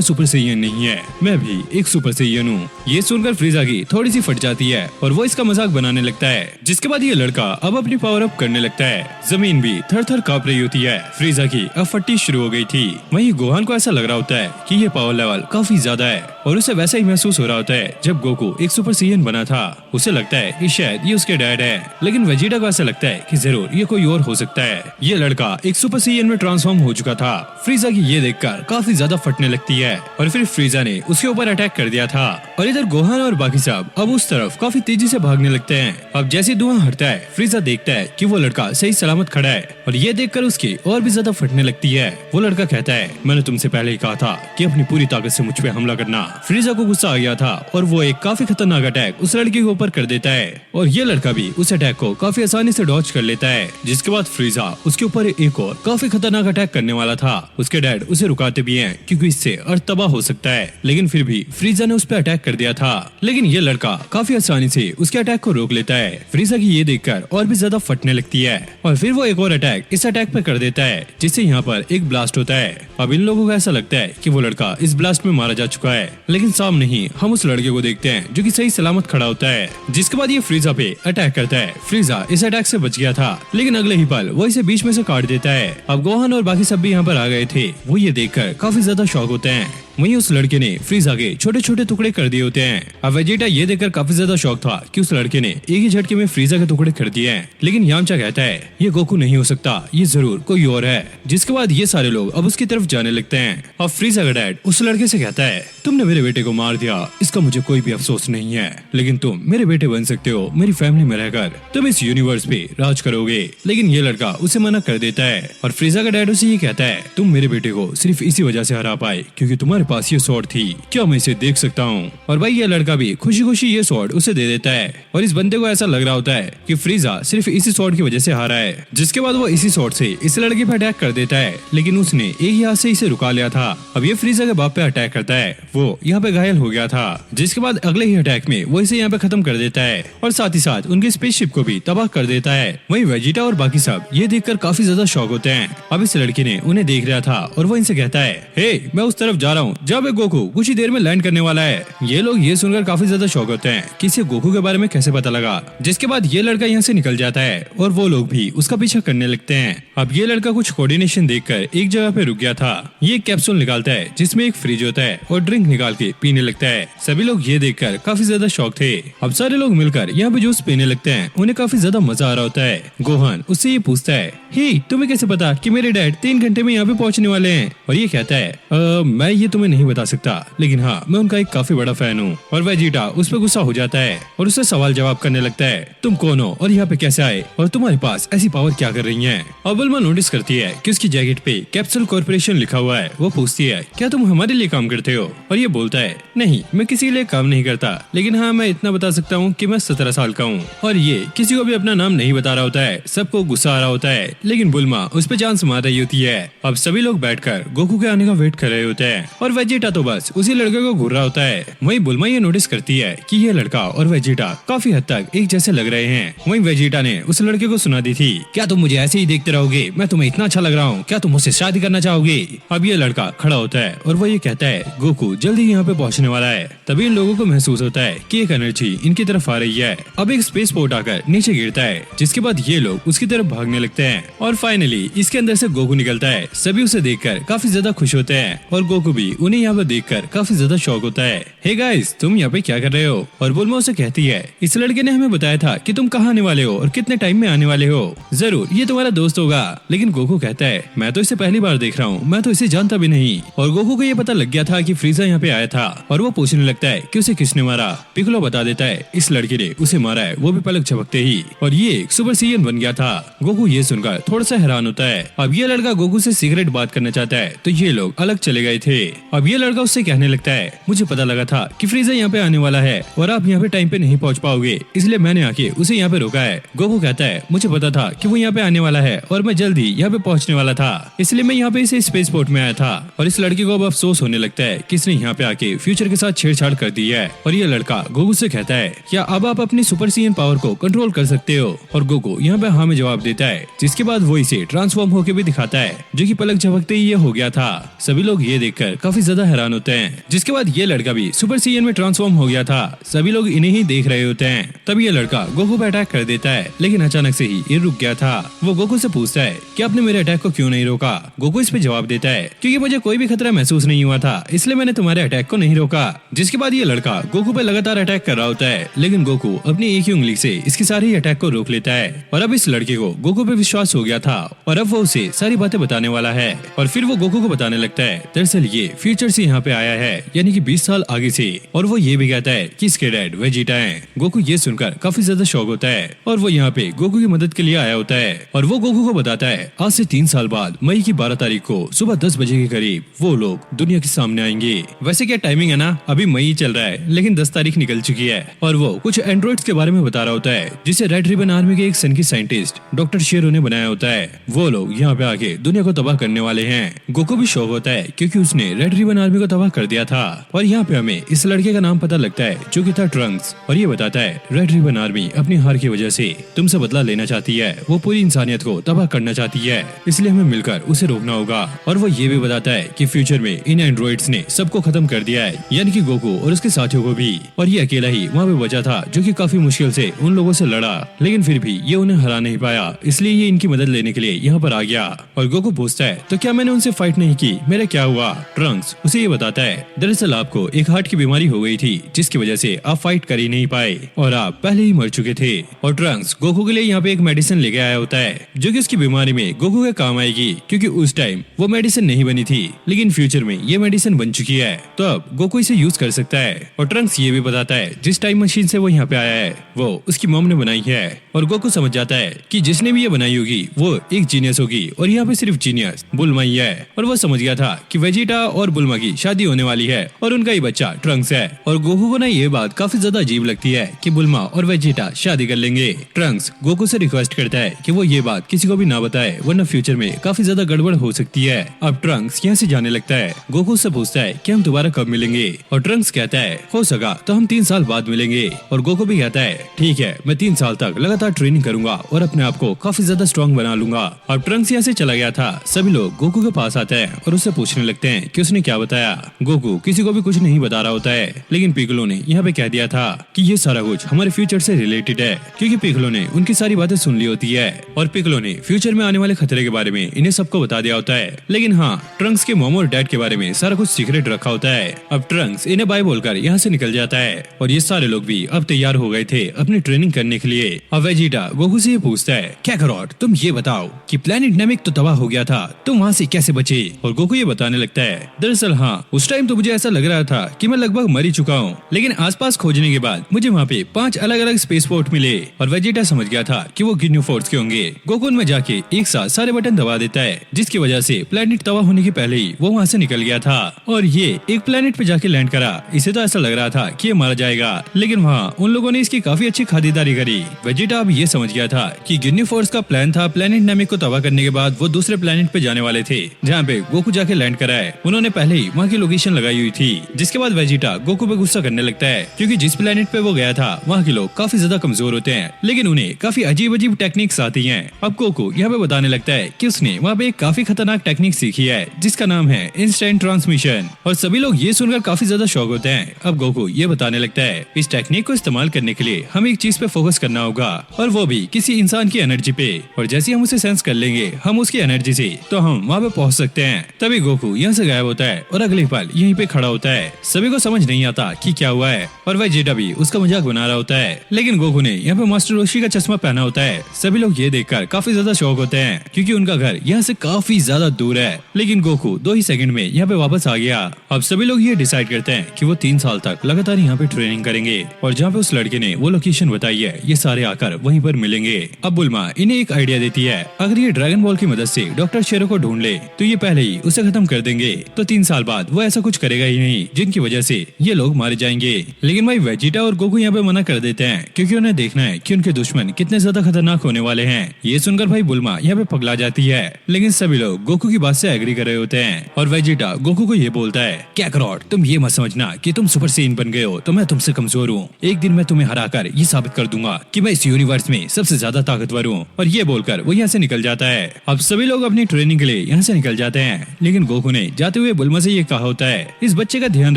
सुपर सैयन नहीं है, मैं भी एक सुपर सैयन हूँ। ये सुनकर फ्रीजा की थोड़ी सी फट जाती है और वो इसका मजाक बनाने लगता है, जिसके बाद ये लड़का अब अपनी पावर अप करने लगता है। जमीन भी थर थर कांप रही होती है। फ्रीजा की अब फट्टी शुरू हो गई थी। वहीं गोहान को ऐसा लग रहा होता है कि ये पावर लेवल काफी ज्यादा है और उसे वैसा ही महसूस हो रहा होता है जब गोकू एक सुपर सैयन बना था। उसे लगता है कि शायद ये उसके डैड है, लेकिन वेजिटा को ऐसा लगता है कि जरूर ये कोई और हो सकता है। ये लड़का एक सुपर सैयन में ट्रांसफॉर्म हो चुका था। फ्रीजा की ये देखकर काफी ज्यादा फटने लगती है और फिर फ्रीजा ने उसके ऊपर अटैक कर दिया था। और इधर गोहान और बाकी सब अब उस तरफ काफी तेजी से भागने लगते हैं। अब जैसे धुआं हटता है, फ्रीजा देखता है कि वो लड़का सही सलामत खड़ा है और ये देखकर उसकी और भी ज्यादा फटने लगती है। वो लड़का कहता है, मैंने तुमसे पहले ही कहा था कि अपनी पूरी ताकत से मुझ पे हमला करना। फ्रीजा को गुस्सा आ गया था और वो एक काफी खतरनाक अटैक उस लड़के के ऊपर कर देता है और ये लड़का भी उस अटैक को काफी आसानी से डॉज कर लेता है। जिसके बाद फ्रीजा उसके ऊपर एक और काफी खतरनाक अटैक करने वाला था। उसके डैड उसे रुकाते भी हैं क्योंकि इससे अर्थ तबाह हो सकता है, लेकिन फिर भी फ्रीजा ने उस पर अटैक कर दिया था। लेकिन ये लड़का काफी आसानी से उसके अटैक को रोक लेता है। फ्रीजा की ये देखकर और भी ज्यादा फटने लगती है और फिर वो एक और अटैक इस अटैक पे कर देता है, जिससे यहाँ पर एक ब्लास्ट होता है। अब इन लोगों को ऐसा लगता है कि वो लड़का इस ब्लास्ट में मारा जा चुका है, लेकिन सामने ही हम उस लड़के को देखते हैं जो कि सही सलामत खड़ा होता है। जिसके बाद ये फ्रीजा पे अटैक करता है। फ्रीजा इस अटैक से बच गया था, लेकिन अगले ही पल वो इसे बीच में से काट देता है। अब गोहान और बाकी सब भी यहाँ पर आ गए थे। वो ये देखकर काफी ज्यादा शॉक होते हैं। वहीं उस लड़के ने फ्रीजा के छोटे छोटे टुकड़े कर दिए होते हैं। अब वेजिटा ये देखकर काफी ज्यादा शॉक था कि उस लड़के ने एक ही झटके में फ्रीजा के टुकड़े कर दिए हैं। लेकिन यामचा कहता है, ये गोकू नहीं हो सकता, ये जरूर कोई और है। जिसके बाद ये सारे लोग अब उसकी तरफ जाने लगते हैं। अब फ्रीजा का डैड उस लड़के से कहता है, तुमने मेरे बेटे को मार दिया, इसका मुझे कोई भी अफसोस नहीं है, लेकिन तुम मेरे बेटे बन सकते हो। मेरी फैमिली में रहकर तुम इस यूनिवर्स पे राज करोगे। लेकिन ये लड़का उसे मना कर देता है और फ्रीजा का डैड उसे ये कहता है, तुम मेरे बेटे को सिर्फ इसी वजह से हरा पाए क्योंकि तुम्हारे पास ये स्वॉर्ड थी, क्या मैं इसे देख सकता हूँ? और भाई ये लड़का भी खुशी खुशी ये स्वॉर्ड उसे दे देता है और इस बंदे को ऐसा लग रहा होता है कि फ्रीजा सिर्फ इसी स्वॉर्ड की वजह से हारा है। जिसके बाद वो इसी स्वॉर्ड से इस लड़के पे अटैक कर देता है, लेकिन उसने एक ही हाथ से इसे रुका लिया था। अब ये फ्रीजा के बाप पे अटैक करता है, वो यहाँ पे घायल हो गया था। जिसके बाद अगले ही अटैक में वो इसे यहाँ पे खत्म कर देता है और साथ ही साथ उनके स्पेसशिप को भी तबाह कर देता है। वहीं वेजिटा और बाकी सब ये देखकर काफी ज्यादा शॉक होते हैं। अब इस लड़के ने उन्हें देख रहा था और वो इनसे कहता है, हे मैं उस तरफ जा रहा हूँ जब गोकू कुछ ही देर में लैंड करने वाला है। ये लोग ये सुनकर काफी ज्यादा शॉक होते हैं कि इसे गोकू के बारे में कैसे पता लगा। जिसके बाद ये लड़का यहाँ से निकल जाता है और वो लोग भी उसका पीछा करने लगते हैं। अब ये लड़का कुछ कोऑर्डिनेशन देखकर एक जगह पे रुक गया था। ये एक कैप्सूल निकालता है जिसमें एक फ्रिज होता है और ड्रिंक निकाल के पीने लगता है। सभी लोग ये देखकर काफी ज्यादा शॉक थे। अब सारे लोग मिलकर यहाँ पे जूस पीने लगते हैं। उन्हें काफी ज्यादा मजा आ रहा होता है। गोहान उससे ये पूछता है, हे तुम्हें कैसे पता कि मेरे डैड 3 घंटे में यहाँ पे पहुँचने वाले हैं? और ये कहता है, मैं ये तुम्हें नहीं बता सकता, लेकिन हाँ मैं उनका एक काफी बड़ा फैन हूँ। और वेजिटा उस पर गुस्सा हो जाता है और उससे सवाल जवाब करने लगता है, तुम कौन हो और यहाँ पे कैसे आए और तुम्हारे पास ऐसी पावर क्या कर रही है? और बल्मा नोटिस करती है कि उसकी जैकेट पे कैप्सूल कॉर्पोरेशन लिखा हुआ है। वो पूछती है, क्या तुम हमारे लिए काम करते हो? और ये बोलता है, नहीं मैं किसी के लिए काम नहीं करता, लेकिन हाँ मैं इतना बता सकता हूँ कि मैं 17 साल का हूँ। और ये किसी को भी अपना नाम नहीं बता रहा होता है। सबको गुस्सा आ रहा होता है, लेकिन बुल्मा उस पर जान से मार रही होती है। अब सभी लोग बैठकर गोकू के आने का वेट कर रहे होते हैं और वेजिटा तो बस उसी लड़के को घूर रहा होता है। वहीं बुल्मा ये नोटिस करती है कि ये लड़का और वेजिटा काफी हद तक एक जैसे लग रहे हैं। वहीं वेजिटा ने उस लड़के को सुना दी थी, क्या तुम मुझे ऐसे ही देखते रहोगे? मैं तुम्हें इतना अच्छा लग रहा हूँ, क्या तुम मुझसे शादी करना चाहोगे? अब ये लड़का खड़ा होता है और वो ये कहता है, गोकू जल्दी यहाँ पे पहुँचने वाला है। तभी इन लोगों को महसूस होता है कि एक एनर्जी इनकी तरफ आ रही है। अब एक स्पेस पोर्ट आकर नीचे गिरता है, जिसके बाद ये लोग उसकी तरफ भागने लगते हैं और फाइनली इसके अंदर से गोकू निकलता है। सभी उसे देखकर काफी ज्यादा खुश होते हैं और गोकू भी उन्हें यहाँ पर देखकर काफी ज्यादा शौक होता है। हे गाइस, तुम यहाँ पे क्या कर रहे हो? और बुल्मा उसे कहती है, इस लड़के ने हमें बताया था कि तुम कहाँ आने वाले हो और कितने टाइम में आने वाले हो। जरूर ये तुम्हारा दोस्त होगा। लेकिन गोकू कहता है, मैं तो इसे पहली बार देख रहा हूँ, मैं तो इसे जानता भी नहीं। और गोकू को ये पता लग गया था कि फ्रीजा यहाँ पे आया था और वो पूछने लगता है कि उसे किसने मारा। पिकोलो बता देता है, इस लड़के ने उसे मारा है, वो भी पलक झपकते ही, और ये एक सुपर साइयन बन गया था। गोकू ये सुनकर थोड़ा सा हैरान होता है। अब ये लड़का गोकू से सिगरेट बात करना चाहता है तो ये लोग अलग चले गए थे। अब ये लड़का उससे कहने लगता है, मुझे पता लगा था कि फ्रीजा यहाँ पे आने वाला है और आप यहाँ पे टाइम पे नहीं पहुँच पाओगे, इसलिए मैंने आके उसे यहाँ पे रोका है। गोकू कहता है, मुझे पता था कि वो यहाँ पे आने वाला है और मैं जल्द ही यहाँ पे पहुँचने वाला था, इसलिए मैं यहाँ पे इसे स्पेस पोर्ट में आया था। और इस लड़के को अब अफसोस होने लगता है कि इसने यहाँ पे आके फ्यूचर के साथ छेड़छाड़ कर दी है। और ये लड़का गोकू से कहता है, क्या अब आप अपनी सुपर साइयन पावर को कंट्रोल कर सकते हो? और गोकू यहाँ पे हाँ में जवाब देता है, जिसके बाद वो इसे ट्रांसफॉर्म होके भी दिखाता है, जो कि पलक झपकते ही ये हो गया था। सभी लोग ये देखकर काफी ज्यादा हैरान होते हैं। जिसके बाद ये लड़का भी सुपर साइयन में ट्रांसफॉर्म हो गया था। सभी लोग इन्हें ही देख रहे होते हैं। तब ये लड़का गोकू पे अटैक कर देता है, लेकिन अचानक से ही ये रुक गया था। वो गोकू से पूछता है कि आपने मेरे अटैक को क्यों नहीं रोका? गोकू इस पे जवाब देता है, क्योंकि मुझे कोई भी खतरा महसूस नहीं हुआ था, इसलिए मैंने तुम्हारे अटैक को नहीं रोका। जिसके बाद ये लड़का गोकू पे लगातार अटैक कर रहा होता है, लेकिन गोकू अपनी एक ही उंगली से इसके सारे ही अटैक को रोक लेता है। और अब इस लड़के को गोकू पे विश्वास हो गया था और अब वो उसे सारी बातें बताने वाला है। और फिर वो गोकू को बताने लगता है, दरअसल ये फ्यूचर से यहाँ पे आया है, यानी कि 20 साल आगे से। और वो ये भी कहता है कि इसके डैड वेजिटा हैं। गोकू ये सुनकर काफी ज्यादा शौक होता है और वो यहाँ पे गोकू की मदद के लिए आया होता है। और वो गोकू को बताता है, आज से 3 साल बाद मई की 12 तारीख को सुबह 10 बजे के करीब वो लोग दुनिया के सामने आएंगे। वैसे क्या टाइमिंग है ना, अभी मई चल रहा है, लेकिन 10 तारीख निकल चुकी है। और वो कुछ एंड्रॉइड्स के बारे में बता रहा होता है, जिसे रेड रिबन आर्मी के एक सन की साइंटिस्ट डॉक्टर शेरो ने बनाया होता है। वो लोग यहाँ पे आके दुनिया को तबाह करने वाले हैं। गोकू भी शौक होता है क्योंकि उसने रेड रिबन आर्मी को तबाह कर दिया था। और यहाँ पे हमें इस लड़के का नाम पता लगता है, जो कि था ट्रंक्स। और ये बताता है, रेड रिबन आर्मी अपनी हार की वजह से तुमसे बदला लेना चाहती है, वो पूरी इंसानियत को तबाह करना चाहती है, इसलिए हमें मिलकर उसे रोकना होगा। और वो ये भी बताता है कि फ्यूचर में इन एंड्रॉइड्स ने सबको खत्म कर दिया है, यानी कि गोकू और उसके साथियों को भी। और ये अकेला ही वहाँ पे बचा था, जो कि काफी मुश्किल से उन लोगों से लड़ा, लेकिन फिर भी ये उन्हें हरा नहीं पाया, इसलिए ये इनकी मदद लेने के लिए यहाँ पर आ गया। और गोकू पूछता है, तो क्या मैंने उनसे फाइट नहीं की, मेरा क्या हुआ? ट्रंक्स उसे ये बताता है, दरअसल आपको एक हार्ट की बीमारी हो गई थी, जिसकी वजह से आप फाइट कर ही नहीं पाए और आप पहले ही मर चुके थे। और ट्रंक्स गोकू के लिए यहाँ पे एक मेडिसिन लेके आया होता है, जो कि उसकी बीमारी में गोकू के काम आएगी, क्योंकि उस टाइम वो मेडिसिन नहीं बनी थी, लेकिन फ्यूचर में ये मेडिसिन बन चुकी है, तो अब गोकू इसे यूज कर सकता है। और ट्रंक्स ये भी बताता है, जिस टाइम मशीन से वो यहाँ पे आया है वो उसकी मॉम ने बनाई है। और गोकू समझ जाता है कि जिसने भी ये बनाई होगी वो एक जीनियस होगी, और यहाँ पे सिर्फ जीनियस बुल्मा ही है। और वो समझ गया था कि वेजिटा और बुल्मा की शादी होने वाली है और उनका ही बच्चा ट्रंक्स है। और गोकू को ना ये बात काफी ज्यादा अजीब लगती है कि बुल्मा और वेजिटा शादी कर लेंगे। ट्रंक्स गोकू से रिक्वेस्ट करता है कि वो ये बात किसी को भी ना बताए, वरना फ्यूचर में काफी ज्यादा गड़बड़ हो सकती है। अब ट्रंक्स यहाँ से जाने लगता है। गोकू से पूछता है कि हम दोबारा कब मिलेंगे, और ट्रंक्स कहता है, हो सका तो हम 3 साल बाद मिलेंगे। और गोकू भी कहता है, ठीक है, मैं 3 साल तक लगातार ट्रेनिंग करूंगा और अपने आप को काफी ज्यादा स्ट्रॉन्ग बना लूंगा। अब ट्रंक्स यहाँ से चला गया था। सभी लोग गोकू के पास आते हैं और उससे पूछने लगते हैं कि उसने क्या बताया। गोकू किसी को भी कुछ नहीं बता रहा होता है, लेकिन पिकोलो ने यहाँ पे कह दिया था कि ये सारा कुछ हमारे फ्यूचर से रिलेटेड है, क्योंकि पिकोलो ने उनकी सारी बातें सुन ली होती है। और पिकोलो ने फ्यूचर में आने वाले खतरे के बारे में इन्हें सबको बता दिया होता है, लेकिन हाँ, ट्रंक्स के मॉम और डैड के बारे में सारा कुछ सीक्रेट रखा होता है। अब ट्रंक्स इन्हें बाय बोलकर यहाँ से निकल जाता है और ये सारे लोग भी अब तैयार हो गए थे अपनी ट्रेनिंग करने के लिए। अब वेजिटा गोकू से ये पूछता है, क्या करोट, तुम ये बताओ कि प्लेनेट नेमिक तो तबाह हो गया था, तुम वहाँ से कैसे बचे? और गोकू ये बताने लगता है, दरअसल हाँ, उस टाइम तो मुझे ऐसा लग रहा था कि मैं लगभग मर ही चुका हूँ, लेकिन आसपास खोजने के बाद मुझे वहाँ पे 5 अलग अलग स्पेस पोर्ट मिले और वेजिटा समझ गया था कि वो गिन्यू फोर्स के होंगे। गोकू उनमें जाके एक साथ सारे बटन दबा देता है, जिसकी वजह से प्लेनेट तबाह होने के पहले ही वो वहाँ से निकल गया था और ये एक प्लेनेट पे जाके लैंड करा। इसे तो ऐसा लग रहा था कि ये मारा जाएगा, लेकिन वहाँ उन लोगों ने इसकी काफी अच्छी खातिरदारी करी। वेजिटा अब ये समझ गया था कि गिन्यू फोर्स का प्लान था प्लेनेट नेमिक को तबाह करने के बाद वो दूसरे प्लेनेट पे जाने वाले थे, जहाँ पे गोकू जाके लैंड करा है। उन्होंने पहले ही वहाँ की लोकेशन लगाई हुई थी। जिसके बाद वेजिटा गोकू पे गुस्सा करने लगता है, क्योंकि जिस प्लेनेट पे वो गया था वहाँ के लोग काफी ज्यादा कमजोर होते हैं, लेकिन उन्हें काफी अजीब अजीब टेक्निक्स आती हैं। अब गोकू यहाँ पे बताने लगता है कि उसने वहाँ पे एक काफी खतरनाक टेक्निक सीखी है, जिसका नाम है इंस्टेंट ट्रांसमिशन। और सभी लोग ये सुनकर काफी ज्यादा शौक होते हैं। अब गोकू ये बताने लगता है, इस टेक्निक को इस्तेमाल करने के लिए हमें एक चीज पे फोकस करना होगा, और वो भी किसी इंसान की एनर्जी पे, और जैसे हम उसे सेंस कर लेंगे हम उसकी एनर्जी से, तो हम वहाँ पे पहुँच सकते हैं। तभी गोकू यहाँ से गायब होता है है और अगले पल यहीं पे खड़ा होता है। सभी को समझ नहीं आता कि क्या हुआ है और वेजिटा भी उसका मजाक बना रहा होता है। लेकिन गोकू ने यहाँ पे मास्टर रोशी का चश्मा पहना होता है। सभी लोग ये देखकर काफी ज्यादा शौक होते हैं क्योंकि उनका घर यहाँ से काफी ज्यादा दूर है। लेकिन गोकू 2 ही सेकंड में यहाँ पे वापस आ गया। अब सभी लोग ये डिसाइड करते हैं कि वो 3 साल तक लगातार यहाँ पे ट्रेनिंग करेंगे और जहाँ पे उस लड़के ने वो लोकेशन बताई है ये सारे आकर वहीं पर मिलेंगे। अब बुल्मा इन्हें एक आइडिया देती है, अगर ये ड्रैगन बॉल की मदद से डॉक्टर शेरो को ढूंढ ले तो ये पहले ही उसे खत्म कर देंगे। तो 3 साल बाद वो ऐसा कुछ करेगा ही नहीं जिनकी वजह से ये लोग मारे जाएंगे। लेकिन भाई वेजिटा और गोकू यहाँ पे मना कर देते हैं क्योंकि उन्हें देखना है कि उनके दुश्मन कितने ज्यादा खतरनाक होने वाले हैं। ये सुनकर भाई बुल्मा यहाँ पे पगला जाती है। लेकिन सभी लोग गोकू की बात से एग्री कर रहे होते हैं और वेजिटा गोकू को ये बोलता है, क्या करोट, तुम ये मत समझना कि तुम सुपर सेन बन गए हो तो मैं तुमसे कमजोर हूँ। एक दिन मैं तुम्हें हराकर ये साबित कर दूंगा कि मैं इस यूनिवर्स में सबसे ज्यादा ताकतवर हूँ। और ये बोलकर वो यहाँ से निकल जाता है। अब सभी लोग अपनी ट्रेनिंग के लिए यहाँ से निकल जाते हैं। लेकिन गोकू ने जाते हुए बुल्मा से ये कहा होता है, इस बच्चे का ध्यान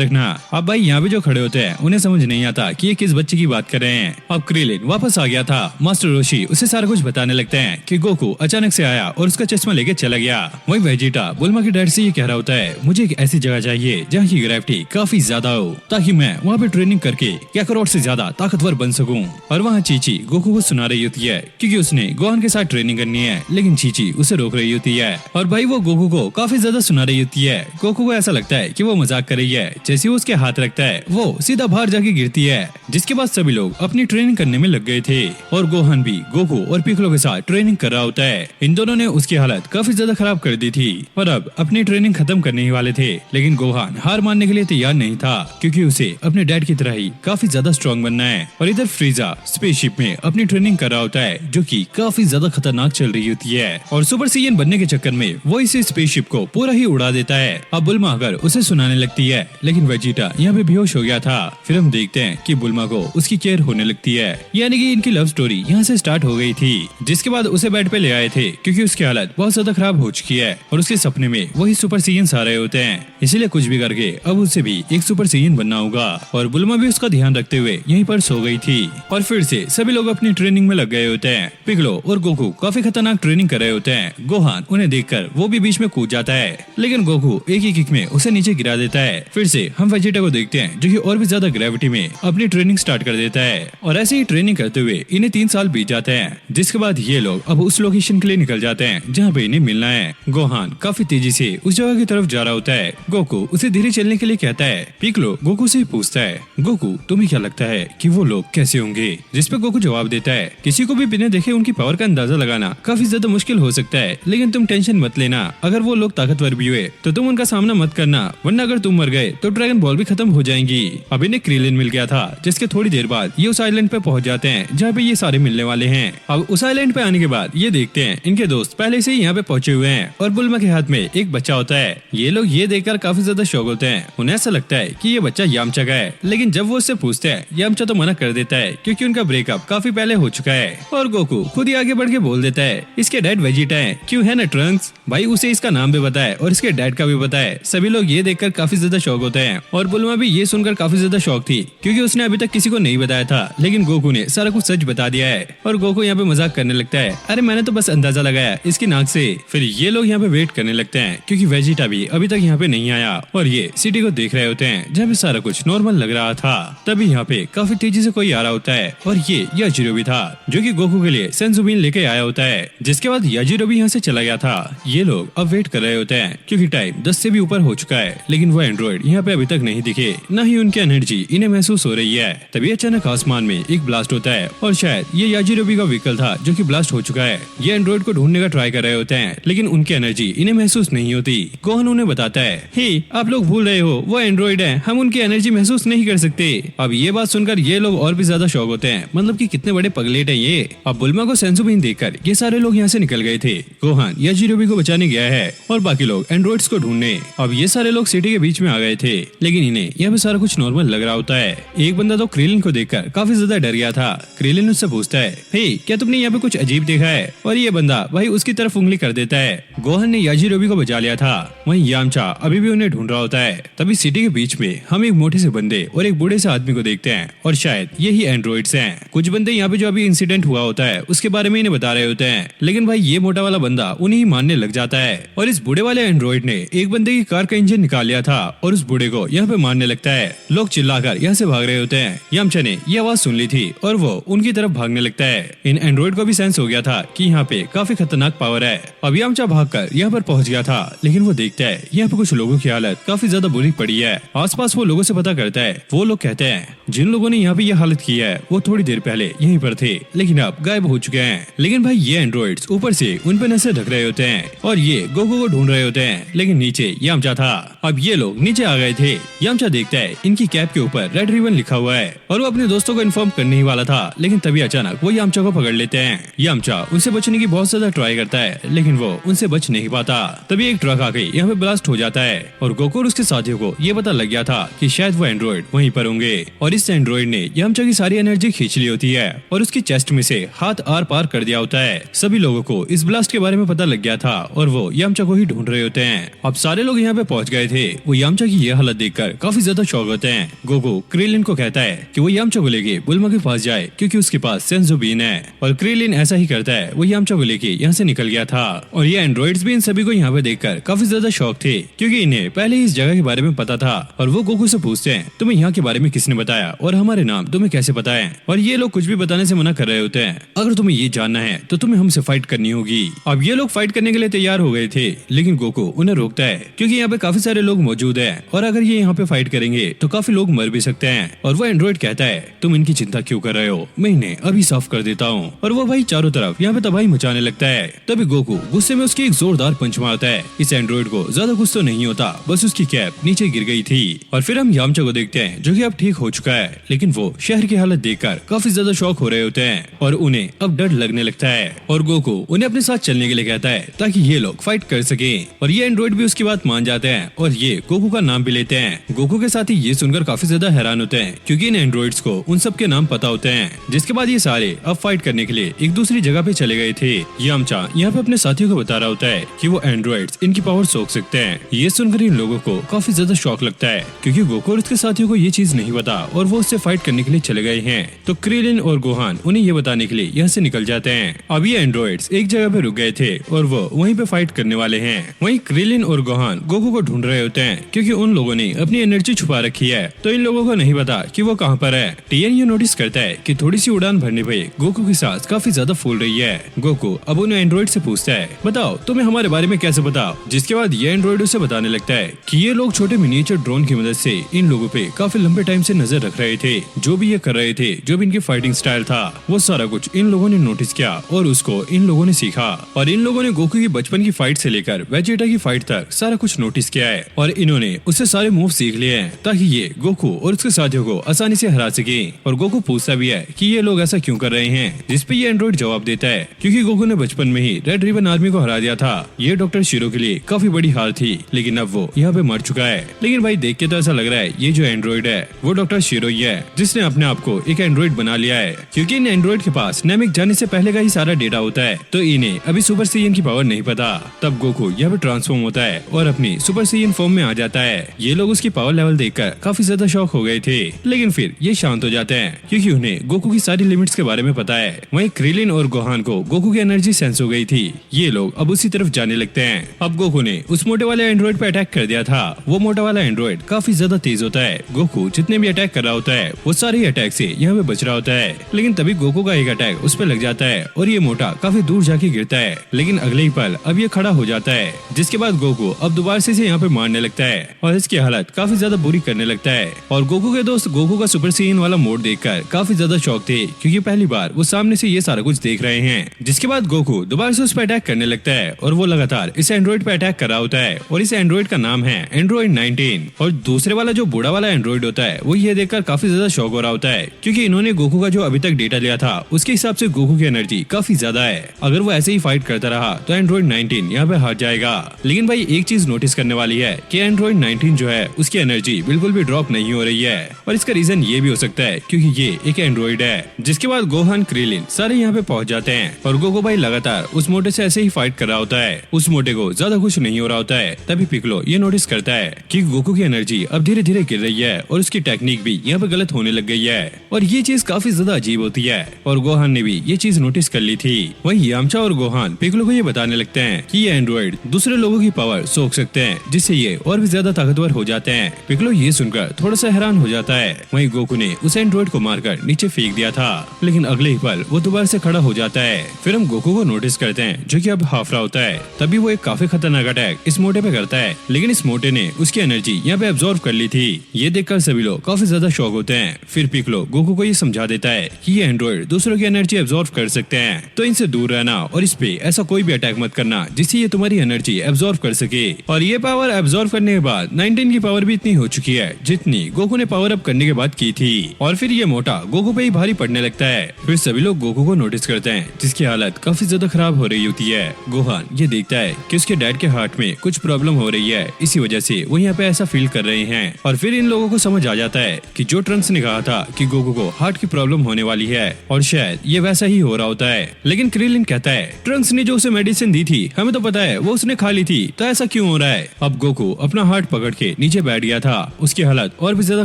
रखना। अब भाई यहाँ पे जो खड़े होते हैं उन्हें समझ नहीं आता कि ये किस बच्चे की बात कर रहे हैं। अब क्रिलिन वापस आ गया था। मास्टर रोशी उसे सारा कुछ बताने लगते हैं कि गोकू अचानक से आया और उसका चश्मा लेके चला गया। वही वेजिटा बुल्मा के डैड से ये कह रहा होता है, मुझे एक ऐसी जगह चाहिए जहाँ की ग्रेविटी काफी ज्यादा हो ताकि मैं वहाँ पे ट्रेनिंग करके कैकरोट से ज्यादा ताकतवर बन सकूं। और वहाँ चीची गोकू को सुना रही होती है क्योंकि उसने गोहान के साथ ट्रेनिंग करनी है। लेकिन चीची उसे रोक रही होती है और भाई वो गोकू को काफी ज्यादा सुना रही होती है। गोकू को ऐसा लगता है कि वो मजाक कर रही है। जैसे वो उसके हाथ रखता है वो सीधा बाहर जाके गिरती है, जिसके बाद सभी लोग अपनी ट्रेनिंग करने में लग गए थे। और गोहान भी गोकू और पिकलो के साथ ट्रेनिंग कर रहा होता है। इन दोनों ने उसकी हालत काफी ज्यादा खराब कर दी थी और अब अपनी ट्रेनिंग खत्म करने ही वाले थे। लेकिन गोहान हार मानने के लिए तैयार नहीं था क्योंकि उसे अपने डैड की तरह ही काफी ज्यादा स्ट्रॉन्ग बनना है। और इधर फ्रीजा स्पेसशिप में अपनी ट्रेनिंग कर रहा होता है जो कि काफी ज्यादा खतरनाक चल रही होती है और सुपर सीएन बनने के चक्कर में वो इस स्पेसशिप को पूरा ही उड़ा देता है। अब बुल्मा अगर उसे सुनाने लगती है लेकिन वेजिटा यहाँ पे बेहोश हो गया था। फिर हम देखते हैं कि बुल्मा को उसकी केयर होने लगती है, यानी कि इनकी लव स्टोरी यहाँ से स्टार्ट हो गई थी। जिसके बाद उसे बेड पे ले आए थे क्योंकि उसकी हालत बहुत ज्यादा खराब हो चुकी है और उसके सपने में वही सुपर सीएन आ रहे होते हैं। इसीलिए कुछ भी करके अब उसे भी एक सुपर सीएन बनना होगा। और बुल्मा भी उसका ध्यान रखते हुए यहीं पर सो गई थी। और फिर से सभी लोग अपनी ट्रेनिंग में लग गए होते हैं। पिगलो और गोकू काफी खतरनाक ट्रेनिंग कर रहे होते हैं। गोहान उन्हें देखकर वो भी बीच में कूद जाता है लेकिन गोकू एक ही किक में उसे नीचे गिरा देता है। फिर से हम वेजिटा को देखते हैं जो कि और भी ज्यादा ग्रेविटी में अपनी ट्रेनिंग स्टार्ट कर देता है और ऐसे ही ट्रेनिंग करते हुए इन्हें 3 साल बीत जाते हैं। जिसके बाद ये लोग अब उस लोकेशन के लिए निकल जाते हैं जहाँ पे इन्हें मिलना है। गोहान काफी तेजी से उस जगह की तरफ जा रहा होता है। गोकू उसे धीरे चलने के लिए कहता है। पिकलो गोकू से पूछता है, गोकू तुम्हें क्या लगता है कि वो लोग कैसे होंगे? जिसपे गोकू जवाब देता है, किसी को भी बिना देखे उनकी पावर का अंदाजा लगाना काफी ज्यादा मुश्किल हो सकता है, लेकिन तुम टेंशन मत लेना। अगर वो लोग ताकतवर भी हुए तो तुम उनका सामना मत करना, वरना अगर तुम मर गए तो ड्रैगन बॉल भी खत्म हो जाएंगी। अब इन्हें क्रिलिन मिल गया था जिसके थोड़ी देर बाद ये उस आइलैंड पे पहुंच जाते हैं जहाँ पे ये सारे मिलने वाले हैं। अब उस आइलैंड पे आने के बाद ये देखते हैं इनके दोस्त पहले से ही यहाँ पे पहुंचे हुए हैं और बुल्मा के हाथ में एक बच्चा होता है। ये लोग ये देखकर काफी ज्यादा शौक होते हैं। उन्हें ऐसा लगता है कि ये बच्चा यामचा का है, लेकिन जब वो उससे पूछते हैं यामचा तो मना कर देता है क्योंकि उनका ब्रेकअप काफी पहले हो चुका है। और गोकू खुद ही आगे बढ़ के बोल देता है, इसके डैड वेजिटा है, क्यों है ना ट्रंक्स? भाई उसे इसका नाम भी पता है और इसके डैड का भी पता है। सभी लोग ये देखकर काफी ज्यादा शौक होते हैं और बुल्मा भी ये सुनकर काफी ज्यादा शौक थी क्योंकि उसने अभी तक किसी को नहीं बताया था, लेकिन गोकू ने सारा कुछ सच बता दिया है। और गोकू यहाँ पे मजाक करने लगता है, अरे मैंने तो बस अंदाजा लगाया इसकी नाक से। फिर ये लोग यहाँ पे वेट करने लगते हैं क्योंकि वेजिटा भी अभी तक यहाँ पे नहीं आया और ये सिटी को देख रहे होते हैं जहाँ पे सारा कुछ नॉर्मल लग रहा था। तभी यहाँ पे काफी तेजी से कोई आ रहा होता है और ये याजिरो भी था जो कि गोकू के लिए सेंसुबिन लेके आया होता है। जिसके बाद याजिरो भी यहाँ से चला गया था। ये लोग अब वेट कर रहे होते हैं क्योंकि टाइम 10 से भी ऊपर हो चुका है, लेकिन वो एंड्रॉइड यहाँ पे अभी तक नहीं दिखे, न ही उनकी एनर्जी इन्हें महसूस हो रही है। तभी अचानक आसमान में एक ब्लास्ट होता है और शायद ये याजिरोबी का व्हीकल था जो कि ब्लास्ट हो चुका है। ये एंड्रॉइड को ढूंढने का ट्राई कर रहे होते हैं लेकिन उनकी एनर्जी इन्हें महसूस नहीं होती। गोहान उन्हें बताता है, हे आप लोग भूल रहे हो वो एंड्रॉइड है, हम उनकी एनर्जी महसूस नहीं कर सकते। अब ये बात सुनकर ये लोग और भी ज्यादा शौक होते हैं, मतलब कि कितने बड़े पगलेट है ये। अब बुल्मा को सेंसुबिन देखकर ये सारे लोग यहाँ से निकल गए थे। गोहान याजिरोबी को बचाने गया है और बाकी लोग एंड्रॉइड्स को ढूंढने। अब ये सारे लोग सिटी के बीच में आ गए थे लेकिन इन्हें यहाँ पे सारा कुछ नॉर्मल लग रहा होता है। एक बंदा तो क्रिलिन को देखकर काफी ज्यादा डर गया था। क्रिलिन उससे पूछता है, हे क्या तुमने यहाँ पे कुछ अजीब देखा है? और ये बंदा भाई उसकी तरफ उंगली कर देता है। गोहान ने याजिरोबी को बचा लिया था। वहीं यामचा अभी भी उन्हें ढूंढ रहा होता है। तभी सिटी के बीच में हम एक मोटे से बंदे और एक बूढ़े से आदमी को देखते हैं और शायद यही एंड्रॉइड्स हैं। कुछ बंदे यहाँ पे जो अभी इंसिडेंट हुआ होता है उसके बारे में इन्हें बता रहे होते हैं, लेकिन भाई ये मोटा वाला बंदा उन्हें ही मानने लग जाता है। और इस बूढ़े वाले एंड्रॉइड ने एक बंदे की की कार का इंजन निकाल लिया था और उस बूढ़े को यहाँ पे मारने लगता है। लोग चिल्लाकर यहाँ से भाग रहे होते हैं। यामचा ने ये आवाज सुन ली थी और वो उनकी तरफ भागने लगता है। इन एंड्रॉइड को भी सेंस हो गया था कि यहाँ पे काफी खतरनाक पावर है। अब यामचा भागकर यहाँ पर पहुंच गया था, लेकिन वो देखता है यहाँ पे कुछ लोगों की हालत काफी ज्यादा बुरी पड़ी है। आसपास वो लोगों से पता करता है। वो लोग कहते हैं जिन लोगों ने यहाँ पे ये हालत की है वो थोड़ी देर पहले यहीं पर थे, लेकिन अब गायब हो चुके हैं। लेकिन भाई ये एंड्रॉइड्स ऊपर से उन पे नशे ढक रहे होते हैं और ये गोकू को ढूंढ रहे होते हैं, लेकिन नीचे यामचा था। अब ये लोग नीचे आ गए थे। यामचा देखता है इनकी कैप के ऊपर रेड रिबन लिखा हुआ है और वो अपने दोस्तों को इन्फॉर्म करने ही वाला था, लेकिन तभी अचानक वो यामचा को पकड़ लेते हैं। यामचा उनसे बचने की बहुत ज्यादा ट्राई करता है, लेकिन वो उनसे बच नहीं पाता। तभी एक ट्रक आके यहाँ पे ब्लास्ट हो जाता है और गोकू और उसके साथियों को ये पता लग गया था कि शायद वो एंड्रॉइड वहीं पर होंगे और इस एंड्रॉइड ने यामचा की सारी एनर्जी खींच ली होती है और उसकी चेस्ट में से हाथ आर पार कर दिया होता है। सभी लोगों को इस ब्लास्ट के बारे में पता लग गया था और वो यामचा को ही ढूंढ रहे होते हैं। अब सारे लोग यहाँ पे पहुंच गए थे। वो यामचा की यह हालत देखकर काफी ज्यादा शॉक होते हैं। गोकू क्रिलिन को कहता है कि वो यामचा को लेके बुल्मा के पास जाए क्योंकि उसके पास सेंसो बीन है और क्रिलिन ऐसा ही करता है। वो यामचा को लेके यहाँ से निकल गया था और ये एंड्रॉइड्स भी इन सभी को यहाँ पे देखकर काफी ज्यादा शॉक थे क्योंकि इन्हें पहले ही इस जगह के बारे में पता था। और वो गोकू से पूछते हैं तुम्हें यहाँ के बारे में किसने बताया और हमारे नाम तुम्हें कैसे पता है? और ये लोग कुछ भी बताने से मना कर रहे होते हैं। अगर तुम्हें ये जानना है तो तुम्हें हमसे फाइट करनी होगी। अब ये लोग फाइट करने के लिए तैयार हो गए थे, लेकिन गोकू उन्हें रोकता है क्योंकि यहाँ पे काफी सारे लोग मौजूद हैं और अगर ये यहाँ पे फाइट करेंगे तो काफी लोग मर भी सकते हैं। और वो एंड्रॉइड कहता है तुम इनकी चिंता क्यों कर रहे हो, मैं इन्हें अभी साफ कर देता हूँ। और वो भाई चारों तरफ यहाँ पे तबाही मचाने लगता है। तभी गोकू गुस्से में उसकी एक जोरदार पंच मारता है। इस एंड्रॉइड को ज्यादा कुछ तो नहीं होता, बस उसकी कैप नीचे गिर गई थी। और फिर हम यामचा को देखते हैं जो कि अब ठीक हो चुका है, लेकिन वो शहर की हालत देखकर काफी ज्यादा शॉक हो रहे होते हैं और उन्हें अब डर लगने लगता है। और गोकू उन्हें अपने साथ चलने के लिए कहता है ताकि ये लोग फाइट कर सके। और ये एंड्रॉइड भी उसकी बात मान जाते हैं और ये गोकू का नाम भी लेते हैं। गोकू के साथ ही ये सुनकर काफी ज्यादा हैरान होते हैं क्योंकि इन एंड्रॉइड्स को उन सब के नाम पता होते हैं। जिसके बाद ये सारे अब फाइट करने के लिए एक दूसरी जगह पे चले गए थे। यामचा यहाँ पे अपने साथियों को बता रहा होता है कि वो एंड्रॉइड्स इनकी पावर सोख सकते हैं। ये सुनकर इन लोगों को काफी ज्यादा शॉक लगता है क्योंकि गोकू और उसके साथियों को ये चीज नहीं पता और वो उससे फाइट करने के लिए चले गए हैं। तो क्रिलिन और गोहान उन्हें ये बताने के लिए यहाँ से निकल जाते हैं। अब ये एंड्रॉइड्स एक जगह पे रुक गए थे और वो वहीं पे फाइट करने वाले हैं। वहीं क्रिलिन और गोहान गोकू को ढूंढ रहे होते हैं क्योंकि उन लोगों ने अपनी एनर्जी छुपा रखी है, तो इन लोगों को नहीं पता कि वो कहाँ पर है। टीएन ये नोटिस करता है कि थोड़ी सी उड़ान भरने पे गोकू की सांस काफी ज्यादा फूल रही है। गोकू अब उन्हें एंड्रॉइड से पूछता है बताओ तुम्हें हमारे बारे में कैसे पता? जिसके बाद ये एंड्रॉइड उसे बताने लगता है कि ये लोग छोटे मिनिएचर ड्रोन की मदद से इन लोगों पे काफी लंबे टाइम से नजर रख रहे थे। जो भी ये कर रहे थे, जो भी इनकी फाइटिंग स्टाइल था, वो सारा कुछ इन लोगों ने नोटिस किया और उसको इन लोगों ने सीखा। और इन लोगों ने गोकू की बचपन की फाइट से लेकर वेजिटा की फाइट तक सारा कुछ नोटिस किया है और इन्होंने उससे सारे मूव सीख लिए हैं ताकि ये गोकू और उसके साथियों को आसानी से हरा सके। और गोकू पूछता भी है कि ये लोग ऐसा क्यों कर रहे हैं, जिसपे ये एंड्रॉइड जवाब देता है क्योंकि गोकू ने बचपन में ही रेड रिबन आर्मी को हरा दिया था। ये डॉक्टर शिरो के लिए काफी बड़ी हार थी, लेकिन अब वो यहाँ पे मर चुका है। लेकिन भाई देख के तो ऐसा लग रहा है ये जो एंड्रॉइड है वो डॉक्टर शिरो ही है जिसने अपने आप को एक एंड्रॉइड बना लिया है, क्योंकि इन एंड्रॉइड के पास नेमिक जाने से पहले का ही सारा डेटा होता है, तो इन्हें अभी सुपर साइयन की पावर नहीं पता। तब गोकू यहाँ पे ट्रांसफॉर्म होता है और अपनी सुपर साइयन फॉर्म में आ जाता है। ये लोग उसकी पावर लेवल देखकर काफी ज्यादा शॉक हो गए थे, लेकिन फिर ये शांत हो जाते हैं क्योंकि उन्हें गोकू की सारी लिमिट्स के बारे में पता है। वहीं क्रिलिन और गोहान को गोकू की एनर्जी सेंस हो गई थी। ये लोग अब उसी तरफ जाने लगते हैं। अब गोकू ने उस मोटे वाले एंड्रॉइड पे अटैक कर दिया था। वो मोटा वाला एंड्रॉइड काफी ज्यादा तेज होता है। गोकू जितने भी अटैक कर रहा होता है वो सारे अटैक से यहाँ पे बच रहा होता है, लेकिन तभी गोकू का एक अटैक उस पर लग जाता है और ये मोटा काफी दूर जाके गिरता है। लेकिन अगले ही पल अब ये खड़ा हो जाता है, जिसके बाद गोकू अब दोबारा से यहाँ पे मारने लगता है और इसकी हालत काफी ज्यादा बुरी करने लगता है। और गोकू के दोस्त गोकू का सुपर साइयन वाला मोड देखकर काफी ज्यादा शॉक थे क्योंकि पहली बार वो सामने से ये सारा कुछ देख रहे हैं। जिसके बाद गोकू दोबारा से उस पर अटैक करने लगता है और वो लगातार इस एंड्रॉइड पे अटैक कर रहा होता है और इस एंड्रॉइड का नाम है एंड्रॉइड 19। और दूसरे वाला जो बूढ़ा वाला एंड्रॉइड होता है वो ये देखकर काफी ज्यादा शॉक हो रहा होता है क्योंकि इन्होंने गोकू का जो अभी तक डेटा लिया था उसके हिसाब से गोकू की एनर्जी काफी ज्यादा है। अगर वो ऐसे ही फाइट करता रहा तो एंड्रॉइड 19 यहाँ पे हार जाएगा। लेकिन भाई एक चीज नोटिस करने वाली है कि एंड्रॉइड 19 जो है उसकी एनर्जी बिल्कुल भी ड्रॉप नहीं हो रही है और इसका रीजन ये भी हो सकता है क्योंकि ये एक एंड्रॉइड है। जिसके बाद गोहान क्रिलिन सारे यहाँ पे पहुंच जाते हैं और गोकू भाई लगातार उस मोटे से ऐसे ही फाइट कर रहा होता है। उस मोटे को ज्यादा कुछ नहीं हो रहा होता है। तभी पिकलो ये नोटिस करता है कि गोकू की एनर्जी अब धीरे धीरे गिर रही है और उसकी टेक्निक भी यहाँ पे गलत होने लग गई है और ये चीज काफी ज्यादा अजीब होती है और गोहान ने भी ये चीज नोटिस कर ली थी। वहीं यामचा और गोहान पिकलो को ये बताने लगते हैं कि ये एंड्रॉइड दूसरे लोगों की पावर सोख सकता सकते हैं, जिससे ये और भी ज्यादा ताकतवर हो जाते हैं। पिक्कोलो ये सुनकर थोड़ा सा हैरान हो जाता है। वहीं गोकू ने उस एंड्रॉइड को मारकर नीचे फेंक दिया था, लेकिन अगले ही पल वो दोबारा से खड़ा हो जाता है। फिर हम गोकू को नोटिस करते हैं, जो कि अब हाफरा होता है। तभी वो एक काफी खतरनाक अटैक इस मोटे पे करता है, लेकिन इस मोटे ने उसकी एनर्जी यहाँ पे एब्जॉर्व कर ली थी। ये देखकर सभी लोग काफी ज्यादा शॉक होते हैं। फिर पिक्कोलो गोकू को ये समझा देता है कि ये एंड्रॉइड दूसरों की एनर्जी एब्जॉर्व कर सकते हैं, तो इनसे दूर रहना और इस पे ऐसा कोई भी अटैक मत करना जिससे ये तुम्हारी एनर्जी एब्जॉर्व कर सके। और ये पावर एब्जॉर्व करने के बाद 19 की पावर भी इतनी हो चुकी है जितनी गोकू ने पावर अप करने के बाद की थी। और फिर ये मोटा गोकू पे ही भारी पड़ने लगता है। फिर सभी लोग गोकू को नोटिस करते हैं, जिसकी हालत काफी ज्यादा खराब हो रही होती है। गोहान ये देखता है कि उसके डैड के हार्ट में कुछ प्रॉब्लम हो रही है, इसी वजह से वो यहाँ पे ऐसा फील कर रहे हैं। और फिर इन लोगों को समझ आ जाता है कि जो ट्रंक्स ने कहा था कि गोकू को हार्ट की प्रॉब्लम होने वाली है, और शायद ये वैसा ही हो रहा होता है। लेकिन क्रिलिन कहता है, ट्रंक्स ने जो उसे मेडिसिन दी थी हमें तो पता है वो उसने खा ली थी, तो ऐसा क्यों हो रहा है। अब गोकू अपना हार्ट पकड़ के नीचे बैठ गया था। उसकी हालत और भी ज्यादा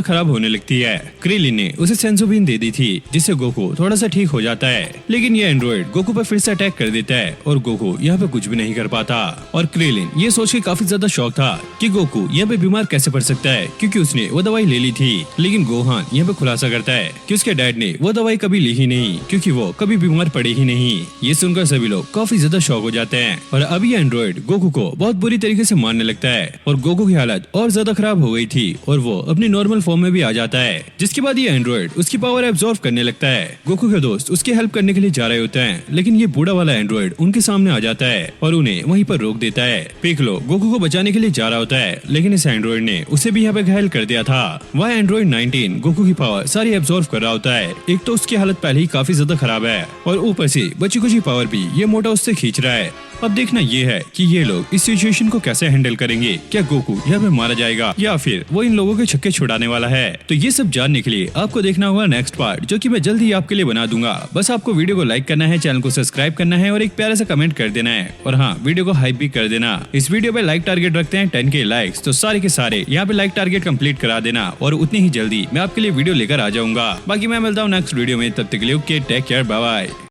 खराब होने लगती है। क्रिलिन ने उसे सेंसोबीन दे दी थी, जिससे गोकू थोड़ा सा ठीक हो जाता है। लेकिन ये एंड्रॉइड गोकू पर फिर से अटैक कर देता है और गोकू यहाँ पे कुछ भी नहीं कर पाता। और क्रिलिन ये सोच के काफी ज्यादा शौक था कि गोकू यहाँ पे बीमार कैसे पड़ सकता है, क्योंकि उसने वो दवाई ले ली थी। लेकिन गोहान यहाँ पे खुलासा करता है कि उसके डैड ने वो दवाई कभी ली ही नहीं, क्योंकि वो कभी बीमार पड़े ही नहीं। ये सुनकर सभी लोग काफी ज्यादा शौक हो जाते हैं। और अब ये एंड्रॉइड गोकू को बहुत बुरी तरीके से मारने लगता है और गोकू की हालत और ज्यादा खराब हो गई थी और वो अपनी नॉर्मल फॉर्म में भी आ जाता है। जिसके बाद ये एंड्रॉइड उसकी पावर एब्जॉर्व करने लगता है। गोकू के दोस्त उसकी हेल्प करने के लिए जा रहे होते हैं, लेकिन ये बूढ़ा वाला एंड्रॉइड उनके सामने आ जाता है और उन्हें वहीं पर रोक देता है। पिक्कोलो गोकू को बचाने के लिए जा रहा होता है, लेकिन इस एंड्रॉइड ने उसे भी यहाँ पे घायल कर दिया था। वह एंड्रॉइड 19 गोकू की पावर सारी एब्जॉर्व कर रहा होता है। एक तो उसकी हालत पहले ही काफी ज्यादा खराब है और ऊपर से बची कुछ पावर भी ये मोटा उससे खींच रहा है। अब देखना ये है कि ये लोग इस सिचुएशन को कैसे हैंडल करेंगे। क्या गोकू यहाँ पे मारा जाएगा या फिर वो इन लोगों के छक्के छुड़ाने वाला है। तो ये सब जानने के लिए आपको देखना होगा नेक्स्ट पार्ट, जो कि मैं जल्द ही आपके लिए बना दूंगा। बस आपको वीडियो को लाइक करना है, चैनल को सब्सक्राइब करना है और एक प्यारा सा कमेंट कर देना है। और हाँ, वीडियो को हाइप भी कर देना। इस वीडियो पे लाइक टारगेट रखते हैं 10K लाइक्स, तो सारे के सारे यहाँ पे लाइक टारगेट कंप्लीट करा देना और उतनी ही जल्दी मैं आपके लिए वीडियो लेकर आ जाऊंगा। बाकी मैं मिलता हूँ नेक्स्ट वीडियो में, तब तक के लिए okay, take care, bye bye.